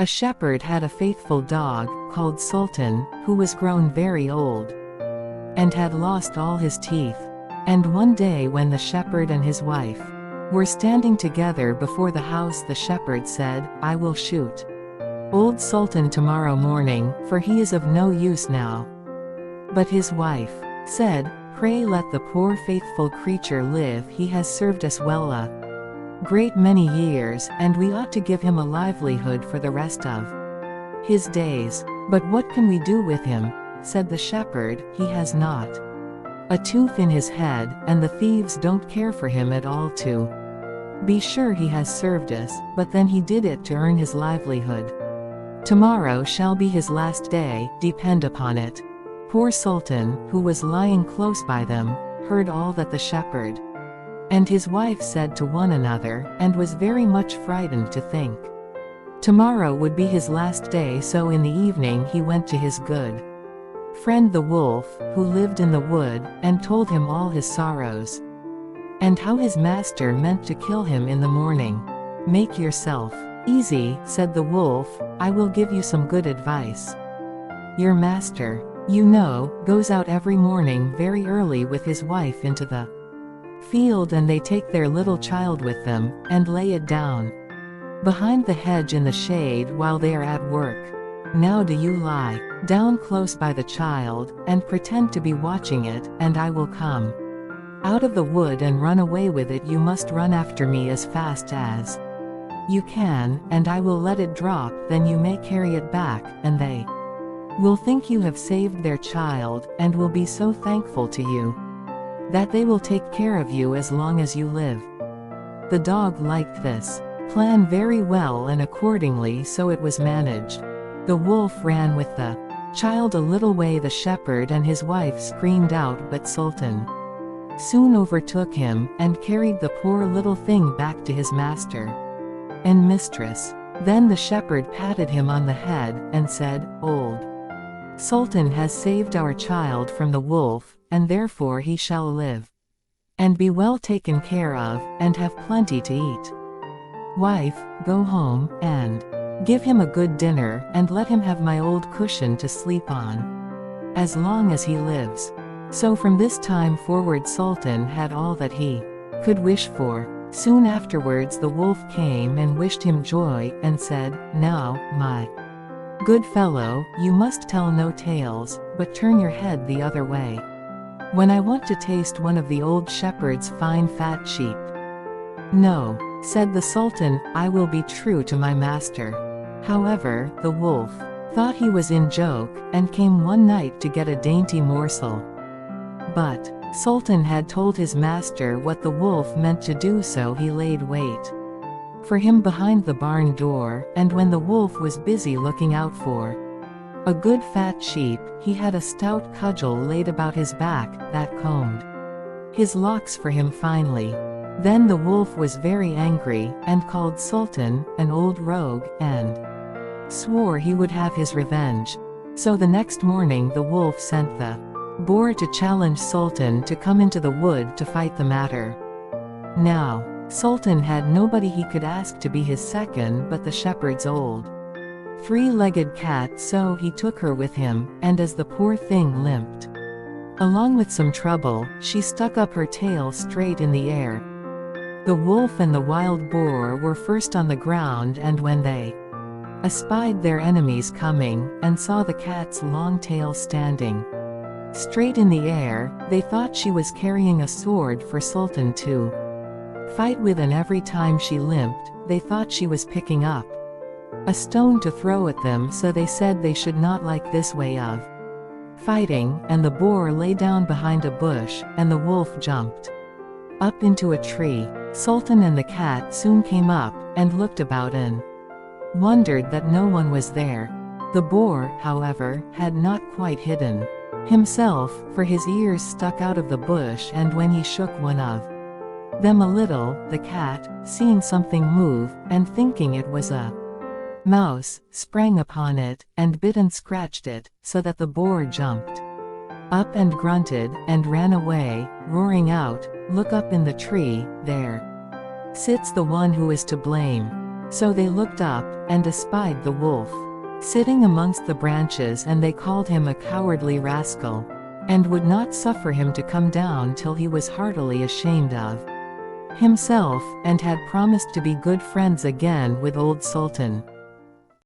A shepherd had a faithful dog, called Sultan, who was grown very old, and had lost all his teeth. And one day when the shepherd and his wife were standing together before the house, the shepherd said, "I will shoot old Sultan tomorrow morning, for he is of no use now." But his wife said, "Pray let the poor faithful creature live, he has served us well a great many years, and we ought to give him a livelihood for the rest of his days." "But what can we do with him?" said the shepherd. "He has not a tooth in his head, and the thieves don't care for him at all. To be sure he has served us, but then he did it to earn his livelihood. Tomorrow shall be his last day, depend upon it." Poor Sultan, who was lying close by them, heard all that the shepherd and his wife said to one another, and was very much frightened to think tomorrow would be his last day. So in the evening he went to his good friend the wolf, who lived in the wood, and told him all his sorrows, and how his master meant to kill him in the morning. "Make yourself easy," said the wolf, "I will give you some good advice. Your master, you know, goes out every morning very early with his wife into the field, and they take their little child with them, and lay it down behind the hedge in the shade while they are at work. Now do you lie down close by the child, and pretend to be watching it, and I will come out of the wood and run away with it. You must run after me as fast as you can, and I will let it drop, then you may carry it back, and they will think you have saved their child, and will be so thankful to you that they will take care of you as long as you live." The dog liked this plan very well, and accordingly so it was managed. The wolf ran with the child a little way. The shepherd and his wife screamed out, but Sultan soon overtook him, and carried the poor little thing back to his master and mistress. Then the shepherd patted him on the head, and said, "Old Sultan has saved our child from the wolf, and therefore he shall live, and be well taken care of, and have plenty to eat. Wife, go home, and give him a good dinner, and let him have my old cushion to sleep on, as long as he lives." So from this time forward Sultan had all that he could wish for. Soon afterwards the wolf came and wished him joy, and said, "Now, my good fellow, you must tell no tales, but turn your head the other way, when I want to taste one of the old shepherd's fine fat sheep." "No," said the Sultan, "I will be true to my master." However, the wolf thought he was in joke, and came one night to get a dainty morsel. But Sultan had told his master what the wolf meant to do, so he laid wait for him behind the barn door, and when the wolf was busy looking out for a good fat sheep, he had a stout cudgel laid about his back, that combed his locks for him finely. Then the wolf was very angry, and called Sultan an old rogue, and swore he would have his revenge. So the next morning the wolf sent the boar to challenge Sultan to come into the wood to fight the matter. Now, Sultan had nobody he could ask to be his second but the shepherd's old three-legged cat, so he took her with him, and as the poor thing limped along with some trouble, she stuck up her tail straight in the air. The wolf and the wild boar were first on the ground, and when they espied their enemies coming, and saw the cat's long tail standing straight in the air, they thought she was carrying a sword for Sultan to fight with, and every time she limped, they thought she was picking up a stone to throw at them, so they said they should not like this way of fighting, and the boar lay down behind a bush, and the wolf jumped up into a tree. Sultan and the cat soon came up, and looked about and wondered that no one was there. The boar, however, had not quite hidden himself, for his ears stuck out of the bush, and when he shook one of them a little, the cat, seeing something move, and thinking it was a mouse, sprang upon it, and bit and scratched it, so that the boar jumped up and grunted, and ran away, roaring out, "Look up in the tree, there sits the one who is to blame." So they looked up, and espied the wolf sitting amongst the branches, and they called him a cowardly rascal, and would not suffer him to come down till he was heartily ashamed of himself, and had promised to be good friends again with old Sultan.